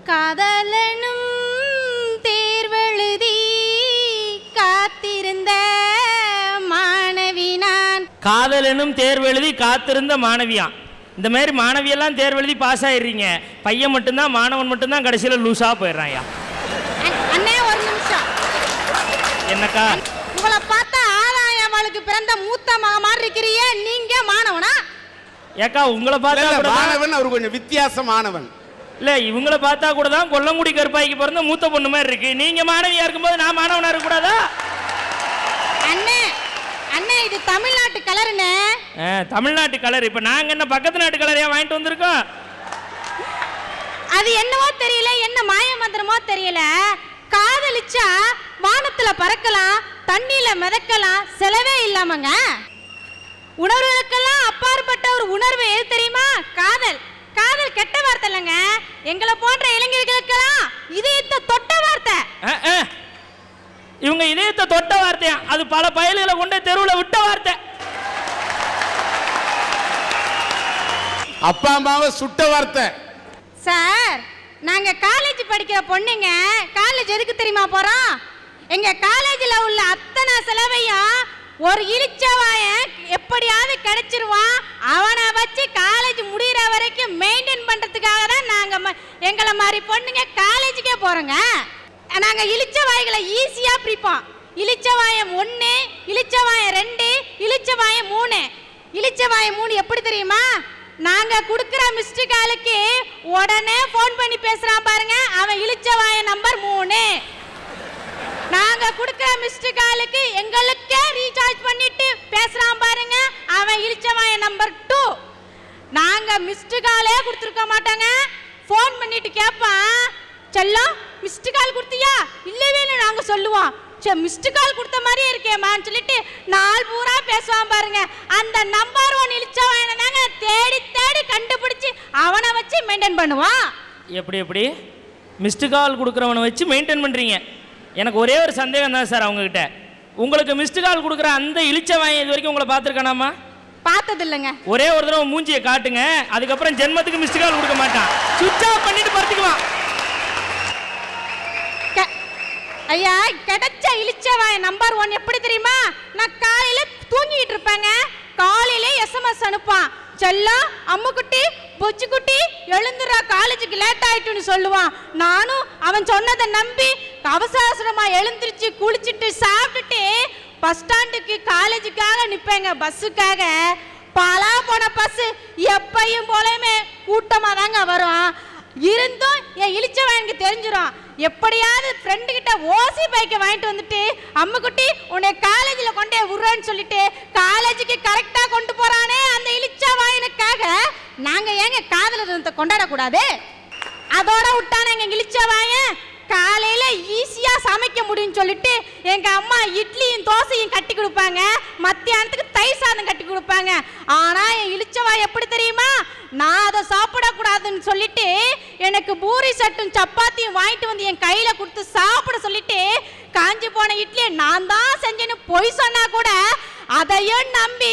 காதலனும் தேர்வெழுதி காத்திருந்த மாணவி நான். காதலனும் தேர்வெழுதி காத்திருந்த மாணவியான். இந்த மாதிரி மாணவியெல்லாம் தேர்வெழுதி பாஸ் ஆயிடுறீங்க. பையன் மட்டும்தான், மாணவன் மட்டும்தான் கடைசியில் லூஸா போயிடுறான். அண்ணே ஒரு நிமிஷம். என்னக்கா? உங்களை பார்த்தா ஆதாயமாளுக்கு பிறந்த மூத்த மாதிரி இருக்கிறீங்க. நீங்க மாணவனா? ஏக்கா உங்களை பார்த்தா மாணவன் அவர் கொஞ்சம் வித்தியாசமானவன். இல்ல இவங்களை பார்த்தா கூட தான் கொல்லங்குடி கருப்பாய்க்கு பிறந்த மூத்த பொண்ணு மாதிரி இருக்கு. நீங்க மாணவியா இருக்கும்போது நான் மாணவனா இருக்க கூடாதா? அண்ணே அண்ணே இது தமிழ்நாட்டு கலருண்ணே. தமிழ்நாட்டு கலர். இப்ப நாங்க என்ன பக்கத்து நாட்டு கலரையா வாங்கிட்டு வந்திருக்கோம்? அது என்னவோ தெரியல, என்ன மாய மந்திரமோ தெரியல. காதலிச்சா வானத்துல பறக்கலாம், தண்ணியில மிதக்கலாம், செலவே இல்லாமங்க. உணர்வுகளுக்கெல்லாம் அப்பாற்பட்ட ஒரு உணர்வு எது தெரியுமா? காதல். காதல் கெட்ட வார்த்தை இல்லைங்க. எங்களை போன்ற இளைஞர்களுக்கெல்லாம் இதயத்தை தொட்ட வார்த்தை. இவங்க இதயத்தை தொட்ட வார்த்தையா? அது பல பயல்களை கொண்டு தெருவில் விட்ட வார்த்தை. அப்பா அம்மாவை சுட்ட வார்த்தை. சார் நாங்க காலேஜ் படிக்கிற பொண்ணுங்க. காலேஜ் எதுக்கு தெரியுமா போறோம்? எங்க காலேஜ்ல உள்ள அத்தனை செலவையும் ஒரு இளிச்சவாயன் எப்படியாவது கிடைச்சிருவான். அவனை வச்சு காலேஜ் முடிகிற வரைக்கும் மெயின்டைன் பண்றதுக்காக தான் நாங்க எங்களை மாதிரி பொண்ணுங்க காலேஜுக்கே போறோங்க. நாங்க இளிச்சவாய்களை ஈஸியா பிரிப்போம். இளிச்சவாயம் 1, இளிச்சவாயம் 2, இளிச்சவாயம் 3. இளிச்சவாயம் 3 எப்படி தெரியுமா? நாங்க குடுக்கிற மிஸ்டு காலுக்கு உடனே போன் பண்ணி பேசுறான் பாருங்க, அவன் இளிச்சவாய நம்பர் 3. நாங்க குடுக்கிற மிஸ்டு காலுக்கு எங்களுக்கே ரீசார்ஜ் பண்ணிட்டு பேசுறான் பாருங்க, அவன் இளிச்சவாய நம்பர் 2. நாங்க மிஸ்டு காலே கொடுத்துருக்க மாட்டாங்க. போன் பண்ணிட்டு கேட்பான், செல்லம் மிஸ்டு கால் கொடுத்தியா? இல்லவே இல்லை நாங்க சொல்லுவோம். மிஸ்டு கால் கொடுத்த மாதிரியே இருக்கேம்மான்னு சொல்லிட்டு நாள் பூரா பேசுவான் பாருங்க. அந்த நம்பர் 1 இளிச்சவாயனை தாங்க தேடி தேடி கண்டுபிடிச்சு அவனை வச்சு மெயின்டைன் பண்ணுவான். எப்படி மிஸ்டு கால் கொடுக்குறவனை வச்சு மெயின்டைன் பண்ணுறீங்க? எனக்கு ஒரே ஒரு சந்தேகம் தான் சார் அவங்ககிட்ட. உங்களுக்கு மிஸ்டு கால் கொடுக்குற அந்த இளிச்சவாயன் இது வரைக்கும் உங்களை பார்த்துருக்கானாமா? பார்த்தது இல்லைங்க. ஒரே ஒரு தடவை மூஞ்சியை காட்டுங்க, அதுக்கப்புறம் ஜென்மத்துக்கு மிஸ்டு கால் கொடுக்க மாட்டான். சுவிட்ச் ஆஃப் பண்ணிட்டு படுத்துக்குவான். ஐயா கிடைச்ச இளிச்சவாய நம்பர் 1 எப்படி தெரியுமா? நான் காலையில தூங்கிட்டு இருப்பேங்க, காலையிலே எஸ்எம்எஸ் அனுப்பான், செல்லம் அம்முக்குட்டி பொச்சுக்குட்டி எழுந்துரா காலேஜுக்கு லேட் ஆயிட்டுன்னு சொல்லுவான். நானும் அவன் சொன்னதை நம்பி அவசர அவசரமா எழுந்திருச்சு குளிச்சுட்டு சாப்பிட்டுட்டு பஸ் ஸ்டாண்டுக்கு காலேஜுக்காக நிற்பேங்க. பஸ்ஸுக்காக பலா போன பஸ் எப்பையும் போலயுமே கூட்டமா தாங்க வரும். இருந்தும் என் இளிச்சவனுக்கு தெரிஞ்சிடும். எப்படியாவது ஃப்ரெண்டு கிட்ட ஓசி பைக்கை வாங்கிட்டு வந்துட்டு அம்முக்குட்டி உன்னை காலேஜில் கொண்டே விடுறேன்னு சொல்லிட்டு காலேஜுக்கு கரெக்டாக கொண்டு போறானே அந்த இளிச்சவாயனுக்காக நாங்க ஏங்க காதலர் தினத்தை கொண்டாடக்கூடாது? அதோட விட்டான எங்க இளிச்சவாயன் காலையில ஈஸியா சமைக்க முடியும்னு சொல்லிட்டு எங்க அம்மா இட்லியும் தோசையும் கட்டி கொடுப்பாங்க, மத்தியானத்துக்கு தயிர் சாதம் கட்டி கொடுப்பாங்க. ஆனா என் இளிச்சவாய் எப்படி தெரியுமா? நான் அதை சாப்பிடக்கூடாதுன்னு சொல்லிட்டு எனக்கு பூரி சட்டும் சப்பாத்தியும் வாங்கிட்டு வந்து என் கையில கொடுத்து சாப்பிட சொல்லிட்டு காஞ்சி போன இட்லியை நான் தான் செஞ்சேன்னு பொய் சொன்னா கூட அதையும் நம்பி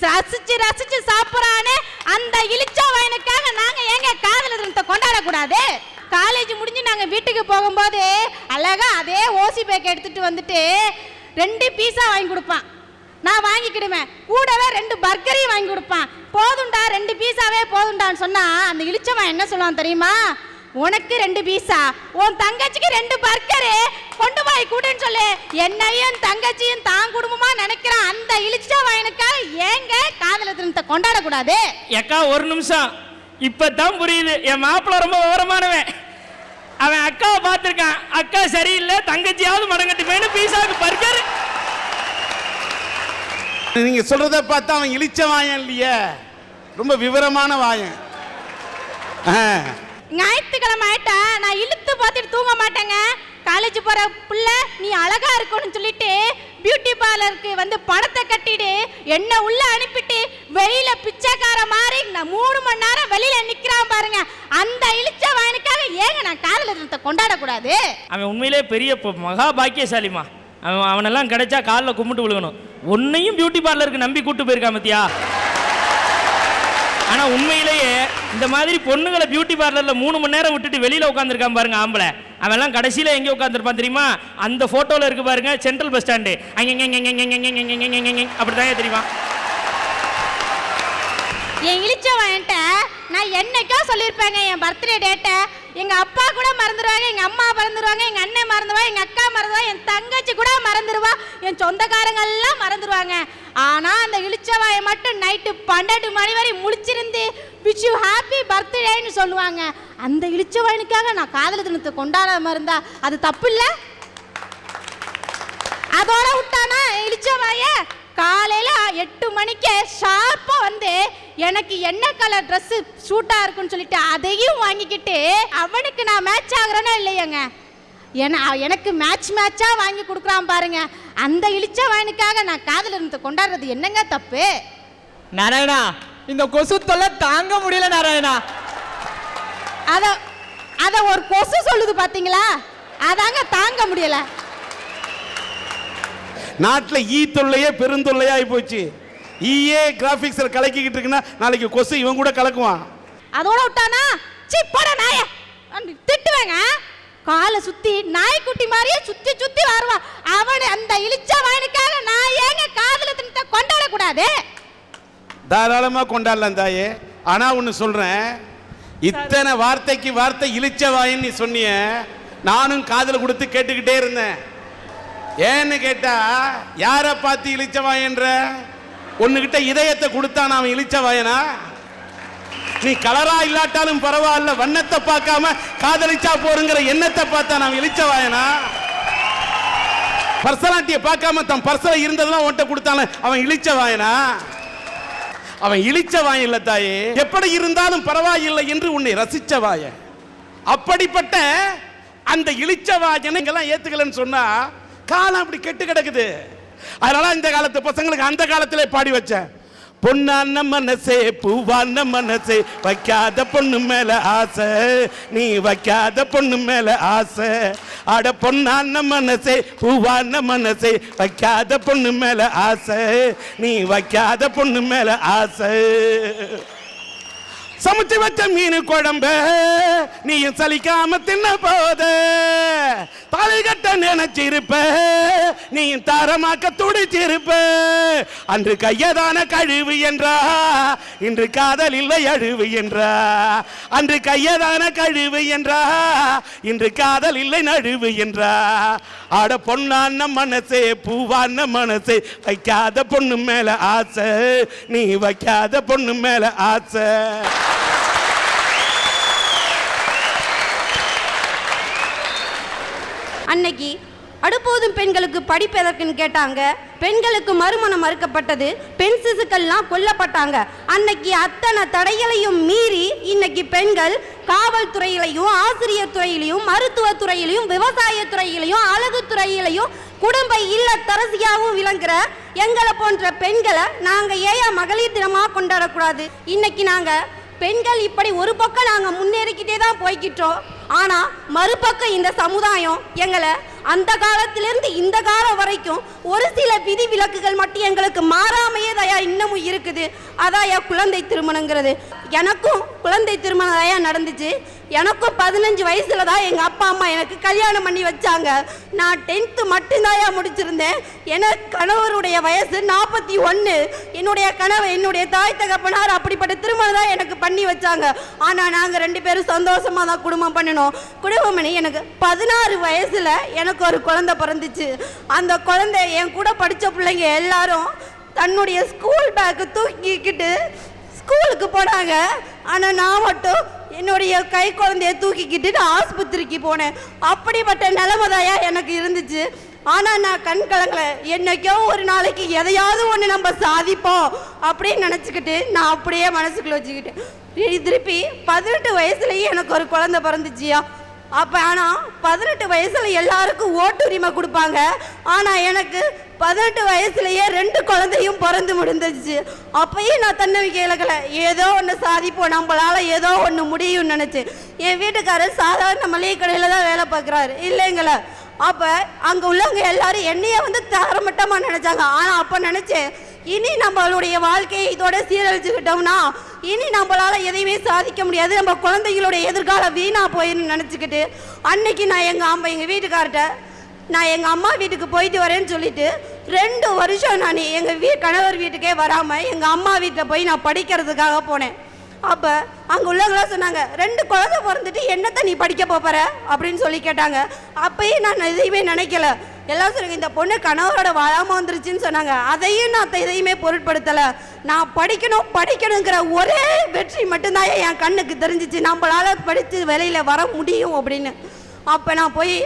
ரசிச்சு ரசிச்சு சாப்பிட்றானே அந்த இளிச்சவாயனுக்காக நாங்க ஏங்க காதலர் தினத்தை கொண்டாடக்கூடாது? காலேஜ் முடிஞ்சு நாங்கள் வீட்டுக்கு போகும்போது அழகா அதே ஓசி பேக்கை எடுத்துட்டு வந்துட்டு 2 பீஸா வாங்கி கொடுப்பான். நான் வாங்கிக்கிடுவேன். கூடவே 2 பர்கரையும் வாங்கி கொடுப்பான். போதுண்டா 2 பீஸாவே போதுண்டான்னு சொன்னா அந்த இளிச்சவன் என்ன சொல்லுவான் தெரியுமா? உனக்கு 2 பீஸா, உன் தங்கச்சிக்கு 2 பர்கரு கொண்டு போய் கூடுன்னு சொல்லு. என்னையும் தங்கச்சியும் தான் குடும்பமா நினைக்கிறான் அந்த இளிச்சவனுக்காக ஏங்க காதலர் தினத்தை கொண்டாடக்கூடாது? ஏக்கா ஒரு நிமிஷம், இப்பதான் புரியுது. என் மாப்பிள்ள ரொம்ப விவரமானவன். அவன் அக்காவை பார்த்துருக்கான், அக்கா சரியில்லை தங்கச்சியாவது மடங்கட்டு போயின்னு பீஸாவுக்கு பர்கர். நீங்க சொல்றத பார்த்தா அவன் இளிச்ச வாயன் இல்லையே, ரொம்ப விவரமான வாயன். ஞாயிற்றுக்கிழமை ஆயிட்டா நான் இழுத்து பார்த்துட்டு தூங்க மாட்டேங்க. காலேஜ் போற பிள்ளை நீ அழகா இருக்கணும்னு சொல்லிட்டு பியூட்டி பார்லருக்கு வந்து பணத்தை கட்டிட்டு என்ன உள்ள அனுப்பிட்டு வெளியில பிச்சைக்கார மாதிரி நான் 3 மணி நேரம் வெளியில நிக்கிறான் பாருங்க. அந்த இளிச்ச வாயனுக்காக ஏங்க நான் காதலர் தினத்தை கொண்டாடக்கூடாது? அவன் உண்மையிலே பெரிய மகா பாக்கியசாலிமா. அவனெல்லாம் கிடைச்சா காலில் கும்பிட்டு விழுகணும். உன்னையும் பியூட்டி பார்லருக்கு நம்பி கூட்டு போயிருக்கான் மத்தியா. ஆனா உண்மையிலேயே இந்த மாதிரி பொண்ணுங்களை பியூட்டி பார்லர்ல 3 மணி நேரம் விட்டுட்டு வெளியில உட்காந்துருக்கான் பாருங்க ஆம்பளை, அவெல்லாம் கடைசியில எங்க உட்காந்துருப்பான் தெரியுமா? அந்த போட்டோல இருக்கு பாருங்க, சென்ட்ரல் பஸ் ஸ்டாண்டு, அப்படிதான் தெரியுமா? என் இளிச்சவாயன்ட்ட நான் என்னைக்கோ சொல்லியிருப்பேங்க, என் பர்த்டே டேட்டை எங்க அப்பா கூட மறந்துடுவாங்க, எங்க அம்மா மறந்துடுவாங்க, எங்க அண்ணன் மறந்துடுவா, எங்க அக்கா மறந்துடுவா, என் தங்கச்சி கூட மறந்துடுவா, என் சொந்தக்காரங்க எல்லாம் மறந்துடுவாங்க. ஆனா அந்த இளிச்சவாயை மட்டும் நைட்டு 12 மணி வரை முழிச்சிருந்து விஷ் யூ ஹாப்பி பர்த்டேன்னு சொல்லுவாங்க. அந்த இளிச்சவாயனுக்காக நான் காதல் தினத்தை கொண்டாடாம இருந்தா அது தப்பு இல்லை? அதோட விட்டானா இளிச்சவாய காலையில 8 மணிக்கு ஷார்ப்பா வந்து எனக்கு என்ன கலர் ட்ரெஸ் சூட்டா இருக்குன்னு சொல்லிட்டு அதையும் வாங்கிக்கிட்டு அவனுக்கு நான் மேட்ச் ஆகுறேன்னா இல்லையாங்க, எனக்கு மேட்சா வாங்கி கொடுக்குறான் பாருங்க. அந்த இளிச்சவாயனுக்காக நான் காதல் தினத்தை கொண்டாடுறது என்னங்க தப்பு? நாராயணா, இந்த கொசு தொல்லை தாங்க முடியல நாராயணா. அத ஒரு கொசு சொல்லுது பாத்தீங்களா, அதாங்க தாங்க முடியல. நாட்டில் ஈ தொல்லையே பெருந்தொல்லையாகி போச்சு. ஈயே கிராஃபிக்ஸில் கலக்கிக்கிட்டு இருக்குன்னா நாளைக்கு கொசு இவன் கூட கலக்குவான். அதோட விட்டானா சி போட நாய திட்டுவேங்க. காலை சுத்தி நாய்க்குட்டி மாதிரியே சுத்தி சுத்தி வருவான் அவன். அந்த இளிச்சவாயனுக்காக நான் ஏங்க காதல தினத்தை கொண்டாடக்கூடாது? தாராளமாக கொண்டாடலாம் தாயே. ஆனால் ஒன்று சொல்கிறேன், இத்தனை வார்த்தைக்கு வார்த்தை இளிச்சவாயன் நீ சொன்னிய, நானும் காதல் கொடுத்து கேட்டுக்கிட்டே இருந்தேன். ஏன்னு கேட்டா யாரை பார்த்து இளிச்சவாயன்ற? ஒன்னுகிட்ட இதயத்தை கொடுத்தான் அவன் இளிச்சவாயனா? நீ கலரா இல்லாட்டாலும் பரவாயில்ல, வண்ணத்தை பார்க்காம காதலிச்சா போருங்கிற எண்ணத்தை பார்த்தா அவன் இளிச்சவாயனா? பர்சனாலிட்டியை பார்க்காம தன் பர்சல இருந்ததெல்லாம் உன்கிட்ட கொடுத்தான அவன் இளிச்சவாயனா? அவன் இளிச்சவாயன் இல்ல தாயே, எப்படி இருந்தாலும் பரவாயில்லை என்று உன்னை ரசிச்சவாய. அப்படிப்பட்ட அந்த இளிச்சவாயனை எல்லாம் ஏத்துக்கலன்னு சொன்னா காலம் அப்படி கெட்டு கிடக்குது. அதனால இந்த காலத்து பசங்களுக்கு அந்த காலத்திலே பாடி வச்சேன். பொன்னான மனசே பூவான மனசே வைக்காத பொண்ணு மேல ஆசை, நீ வைக்காத பொண்ணு மேல ஆசை. அட பொன்னான மனசே பூவான மனசே வைக்காத பொண்ணு மேல ஆசை, நீ வைக்காத பொண்ணு மேல ஆசை. சமைச்சு வச்ச மீன் குழம்பு நீயும் சலிக்காம தின்ன போத, தாலி கட்ட நினைச்சிருப்ப நீயும் தாரமாக்க துடிச்சிருப்ப. அன்று கையதான கழுவு என்றா இன்று காதல் இல்லை அழுவு என்றா, அன்று கையதான கழுவு என்றா இன்று காதல் இல்லை நழுவு என்றா. ஆட பொன்னான மனசே பூவான மனசே வைக்காத பொண்ணு மேல ஆசை, நீ வைக்காத பொண்ணு மேல ஆசை. அன்னைக்கு அடுப்போதும் பெண்களுக்கு படிப்பு எதற்குன்னு கேட்டாங்க. பெண்களுக்கு மறுமணம் மறுக்கப்பட்டது, பெண் சிசுக்கள்லாம் கொல்லப்பட்டாங்க. அன்னைக்கு அத்தனை தடைகளையும் மீறி இன்னைக்கு பெண்கள் காவல்துறையிலையும் ஆசிரியர் துறையிலையும் மருத்துவ துறையிலையும் விவசாய துறையிலையும் அழகு துறையிலையும் குடும்ப இல்லத்தரசியாகவும் விளங்குற எங்களை போன்ற பெண்களை நாங்கள் ஏன் மகளிர் தினமாக கொண்டாடக்கூடாது? இன்னைக்கு நாங்கள் பெண்கள் இப்படி ஒரு பக்கம் நாங்கள் முன்னேறிக்கிட்டே தான் போய்கிட்டோம். ஆனால் மறுபக்கம் இந்த சமுதாயம் எங்களை அந்த காலத்திலிருந்து இந்த காலம் வரைக்கும் ஒரு சில விதி விலக்குகள் மட்டும் எங்களுக்கு மாறாமையே தயா இன்னமும் இருக்குது. அதாயா குழந்தை திருமணங்கிறது. எனக்கும் குழந்தை திருமணம் தயா நடந்துச்சு. எனக்கும் 15 வயசுல தான் எங்கள் அப்பா அம்மா எனக்கு கல்யாணம் பண்ணி வச்சாங்க. நான் 10th மட்டும்தாயா முடிச்சிருந்தேன். எனக்கு கணவருடைய வயசு 41. என்னுடைய தாய் தகப்பனார் அப்படிப்பட்ட திருமணம் தான் எனக்கு பண்ணி வச்சாங்க. ஆனால் நாங்கள் 2 பேரும் சந்தோஷமாக தான் குடும்பம் பண்ணினோம். குடும்பம் பண்ணி எனக்கு 16 வயசுல எனக்கு ஒரு குழந்தை பிறந்துச்சு. அந்த குழந்தை என் கூட படித்த பிள்ளைங்க எல்லாரும் தன்னுடைய ஸ்கூல் பேக்கு தூக்கிக்கிட்டு ஸ்கூலுக்கு போனாங்க. ஆனால் நான் மட்டும் என்னுடைய கை குழந்தைய தூக்கிக்கிட்டு நான் ஆஸ்பத்திரிக்கு போனேன். அப்படிப்பட்ட நிலைமைதாயா எனக்கு இருந்துச்சு. ஆனால் நான் கண் கலங்கல. என்னைக்கோ ஒரு நாளைக்கு எதையாவது ஒன்று நம்ம சாதிப்போம் அப்படின்னு நினச்சிக்கிட்டு நான் அப்படியே மனசுக்குள்ள வச்சுக்கிட்டேன். திருப்பி 18 வயசுலேயே எனக்கு ஒரு குழந்தை பிறந்துச்சியா. அப்போ ஆனால் 18 வயசில் எல்லாருக்கும் ஓட்டுரிமை கொடுப்பாங்க. ஆனால் எனக்கு 18 வயசுலேயே 2 குழந்தையும் பிறந்து முடிந்துச்சு. அப்பயும் நான் தன்னம்பிக்கை இழக்கலை. ஏதோ ஒன்று சாதிப்போம், நம்மளால் ஏதோ ஒன்று முடியும்னு நினச்சேன். என் வீட்டுக்காரர் சாதாரண மளிகை கடையில் தான் வேலை பார்க்குறாரு இல்லைங்கள. அப்போ அங்கே உள்ளவங்க எல்லாரும் என்னைய வந்து தரமட்டமாக நினச்சாங்க. ஆனால் அப்போ நினச்சேன், இனி நம்மளுடைய வாழ்க்கையை இதோட சீரழிச்சுக்கிட்டோம்னா இனி நம்மளால எதையுமே சாதிக்க முடியாது, நம்ம குழந்தைகளோட எதிர்காலம் வீணா போயின்னு நினச்சிக்கிட்டு அன்னைக்கு நான் எங்கள் வீட்டுக்கார்ட்ட நான் எங்கள் அம்மா வீட்டுக்கு போயிட்டு வரேன்னு சொல்லிட்டு 2 வருஷம் நான் எங்கள் கணவர் வீட்டுக்கே வராமல் எங்கள் அம்மா வீட்டில் போய் நான் படிக்கிறதுக்காக போனேன். அப்போ அங்கே உள்ளவங்களாம் சொன்னாங்க, 2 குழந்தை பிறந்துட்டு என்னத்தை நீ படிக்க போகிற அப்படின்னு சொல்லி கேட்டாங்க. அப்பயும் நான் எதையுமே நினைக்கல. எல்லாம் சொல்லுங்க, இந்த பொண்ணு கணவரோட வராமல் வந்துருச்சுன்னு சொன்னாங்க. அதையும் நான் எதையுமே பொருட்படுத்தலை. நான் படிக்கணுங்கிற ஒரே வெற்றி மட்டும்தான் என் கண்ணுக்கு தெரிஞ்சிச்சு, நம்மளால படித்து வெளியில் வர முடியும் அப்படின்னு. அப்போ நான் போய்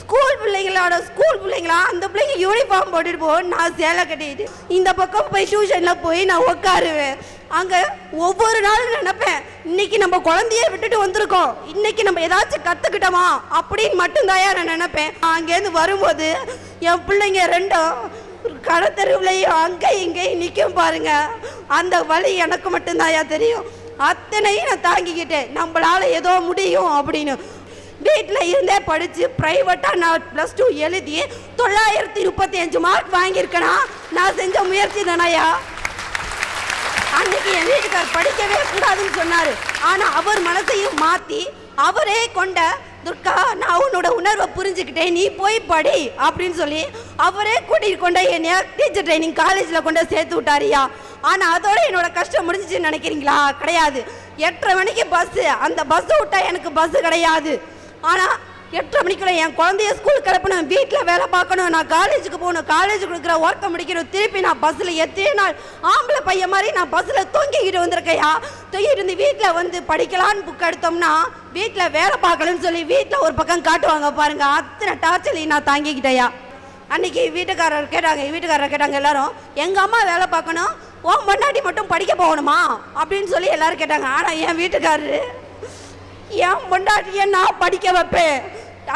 ஸ்கூல் பிள்ளைங்களா அந்த பிள்ளைங்க யூனிஃபார்ம் போட்டுட்டு போவோம், நான் சேலை கட்டிட்டு இந்த பக்கம் போய் டியூஷனில் போய் நான் உட்காருவேன். அங்கே ஒவ்வொரு நாளும் நினைப்பேன், இன்னைக்கு நம்ம குழந்தைய விட்டுட்டு வந்திருக்கோம், இன்னைக்கு நம்ம ஏதாச்சும் கற்றுக்கிட்டோமா அப்படின்னு மட்டும்தான் நான் நினைப்பேன். அங்கேருந்து வரும்போது என் பிள்ளைங்க 2 கடத்தெருவுலையும் அங்கே இங்கேயும் நிற்கும் பாருங்க, அந்த வழி எனக்கு மட்டும்தான் தெரியும். அத்தனையும் நான் தாங்கிக்கிட்டேன், நம்மளால ஏதோ முடியும் அப்படின்னு. வீட்டில் இருந்தே படித்து ப்ரைவேட்டாக நான் +2 எழுதி 935 மார்க் வாங்கியிருக்கேனா, நான் செஞ்ச முயற்சி தானாயா. அன்னைக்கு என் வீட்டுக்கார் படிக்கவே கூடாதுன்னு சொன்னார். ஆனால் அவர் மனசையும் மாற்றி அவரே கொண்ட, துர்கா நான் உன்னோட உணர்வை புரிஞ்சுக்கிட்டேன், நீ போய் படி அப்படின்னு சொல்லி அவரே கூட்டிகிட்டு கொண்ட என்னைய டீச்சர் ட்ரைனிங் காலேஜில் கொண்டு சேர்த்து விட்டாரியா. ஆனால் அதோட என்னோட கஷ்டம் முடிஞ்சிச்சுன்னு நினைக்கிறீங்களா? கிடையாது. 8:30 மணிக்கு பஸ்ஸு, அந்த பஸ்ஸை விட்டா எனக்கு பஸ்ஸு கிடையாது. ஆனால் 8:30 மணிக்குள்ள என் குழந்தைய ஸ்கூல் கிளப்பணும், வீட்டில் வேலை பார்க்கணும், நான் காலேஜுக்கு போகணும், காலேஜுக்கு கொடுக்குற ஒர்க்கை முடிக்கணும், திருப்பி நான் பஸ்ஸில் எத்தனை நாள் ஆம்பளை பையன் மாதிரி நான் பஸ்ஸில் தூங்கிக்கிட்டு வந்திருக்கையா. தூங்கிட்டு இருந்து வீட்டில் வந்து படிக்கலான்னு புக் எடுத்தோம்னா வீட்டில் வேலை பார்க்கணும்னு சொல்லி வீட்டில் ஒரு பக்கம் காட்டுவாங்க பாருங்க, அத்தனை டார்ச்சரையும் நான் தாங்கிக்கிட்டேயா. அன்னைக்கு வீட்டுக்காரர் கேட்டாங்க எல்லாரும், எங்கள் அம்மா வேலை பார்க்கணும், உன் பொண்டாட்டி மட்டும் படிக்க போகணுமா அப்படின்னு சொல்லி எல்லாரும் கேட்டாங்க. ஆனால் என் வீட்டுக்காரரு, என் பொண்டாட்டியை நான் படிக்க வைப்பேன்,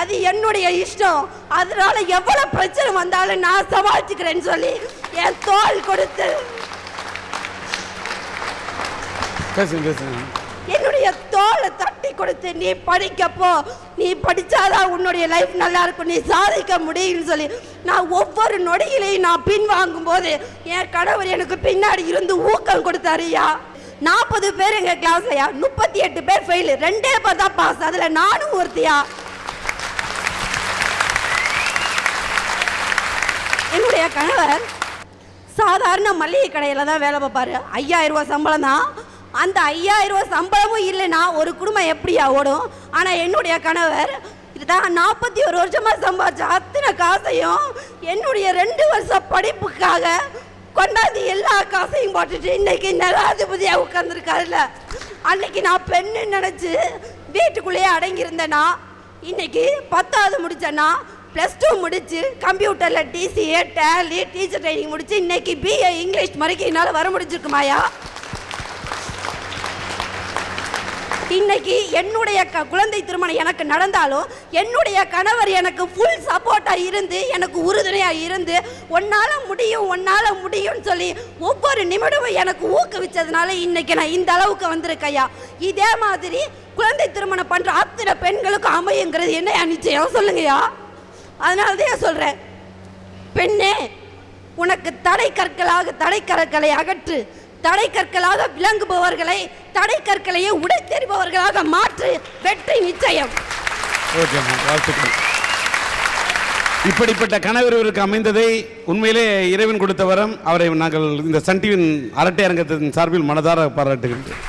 அது என்னுடைய இஷ்டம், அதனால எவ்வளவு பிரச்சனை வந்தாலும் நான் சமாளிச்சுக்கிறேன்னு சொல்லி என் தோள் கொடுத்து என்னுடைய தோலை தட்டி கொடுத்து, நீ படிக்கப்போ, நீ படிச்சாதான் உன்னுடைய லைஃப் நல்லா இருக்கும், நீ சாதிக்க முடியும்னு சொல்லி நான் ஒவ்வொரு நொடியிலையும் நான் பின்வாங்கும் போது என் கணவர் எனக்கு பின்னாடி இருந்து ஊக்கம் கொடுத்தாருயா. 40 பேர் எங்க கிளாஸ்லயா, 38 பேர் ஃபெயில், 2 பேர் தான் பாஸ், அதுல நானும் ஒருத்தியா. என்னுடைய கணவர் சாதாரண மளிகை கடையில தான் வேலை பார்ப்பாரு. 5000 ரூபாய் சம்பளம் தான். அந்த 5000 ரூபாய் சம்பளமும் இல்லைன்னா ஒரு குடும்பம் எப்படியா ஓடும்? ஆனா என்னுடைய கணவர் இதுதான் 41 வருஷமா சம்பாதிச்ச அத்தனை காசையும் என்னுடைய 2 வருஷம் படிப்புக்காக கொண்டாந்து எல்லா காசையும் போட்டுட்டு இன்னைக்கு நலாதிபதியா உட்கார்ந்துருக்காருல்ல. அன்னைக்கு நான் பெண்ணு நினைச்சு வீட்டுக்குள்ளேயே அடங்கியிருந்தேன்னா, இன்னைக்கு 10வது முடிச்சேன்னா, +2 முடிச்சு கம்ப்யூட்டரில் TCA டேலி டீச்சர் ட்ரைனிங் முடிச்சு இன்னைக்கு BA இங்கிலீஷ் வரைக்கும் என்னால் வர முடிஞ்சிருக்குமாயா. இன்னைக்கு என்னுடைய குழந்தை திருமணம் எனக்கு நடந்தாலும் என்னுடைய கணவர் எனக்கு ஃபுல் சப்போர்ட்டாக இருந்து, எனக்கு உறுதுணையாக இருந்து, உன்னால் முடியும்னு சொல்லி ஒவ்வொரு நிமிடமும் எனக்கு ஊக்குவிச்சதுனால இன்னைக்கு நான் இந்த அளவுக்கு வந்திருக்கையா. இதே மாதிரி குழந்தை திருமணம் பண்ணுற அத்தனை பெண்களுக்கு அமையுங்கிறது என்ன நிச்சயம் சொல்லுங்கய்யா. அதனால தான் சொல்கிறேன், பெண்ணே உனக்கு தடை கற்களை அகற்று, தடை கற்களாக விளங்குபவர்களை தடை கற்களையே உடைத்தெறிபவர்களாக மாற்று, வெற்றி நிச்சயம். இப்படிப்பட்ட கணவர் இவருக்கு அமைந்ததை உண்மையிலே இறைவன் கொடுத்த வரம். அவரை நாங்கள் இந்த சன் டிவியின் அரட்டை அரங்கத்தின் சார்பில் மனதார பாராட்டுகின்றோம்.